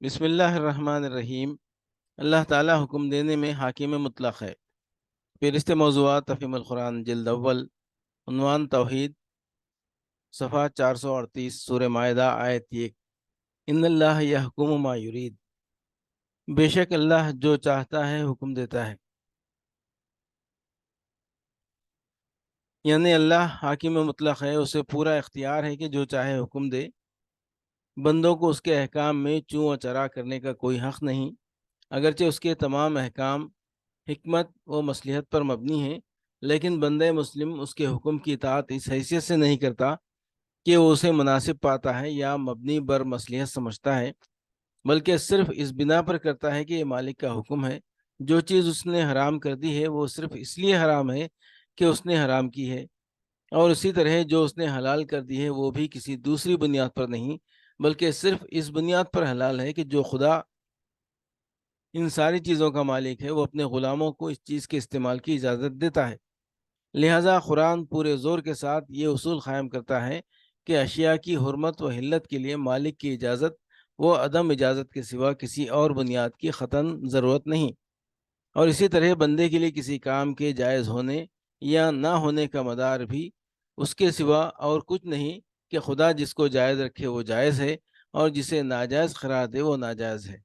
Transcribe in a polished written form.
بسم اللہ الرحمن الرحیم۔ اللہ تعالیٰ حکم دینے میں حاکم مطلق ہے۔ فہرست موضوعات تفہیم القرآن جلد اول، عنوان توحید، صفحہ 438، سورہ مائدہ آیت 1۔ ان اللہ یحکم ما یرید، بے شک اللہ جو چاہتا ہے حکم دیتا ہے۔ یعنی اللہ حاکم مطلق ہے، اسے پورا اختیار ہے کہ جو چاہے حکم دے۔ بندوں کو اس کے احکام میں چوں و چرا کرنے کا کوئی حق نہیں، اگرچہ اس کے تمام احکام حکمت و مصلحت پر مبنی ہیں، لیکن بندہ مسلم اس کے حکم کی اطاعت اس حیثیت سے نہیں کرتا کہ وہ اسے مناسب پاتا ہے یا مبنی بر مصلحت سمجھتا ہے، بلکہ صرف اس بنا پر کرتا ہے کہ یہ مالک کا حکم ہے۔ جو چیز اس نے حرام کر دی ہے وہ صرف اس لیے حرام ہے کہ اس نے حرام کی ہے، اور اسی طرح جو اس نے حلال کر دی ہے وہ بھی کسی دوسری بنیاد پر نہیں، بلکہ صرف اس بنیاد پر حلال ہے کہ جو خدا ان ساری چیزوں کا مالک ہے وہ اپنے غلاموں کو اس چیز کے استعمال کی اجازت دیتا ہے۔ لہذا قرآن پورے زور کے ساتھ یہ اصول قائم کرتا ہے کہ اشیاء کی حرمت و حلت کے لیے مالک کی اجازت و عدم اجازت کے سوا کسی اور بنیاد کی قطعاً ضرورت نہیں، اور اسی طرح بندے کے لیے کسی کام کے جائز ہونے یا نہ ہونے کا مدار بھی اس کے سوا اور کچھ نہیں کہ خدا جس کو جائز رکھے وہ جائز ہے، اور جسے ناجائز قرار دے وہ ناجائز ہے۔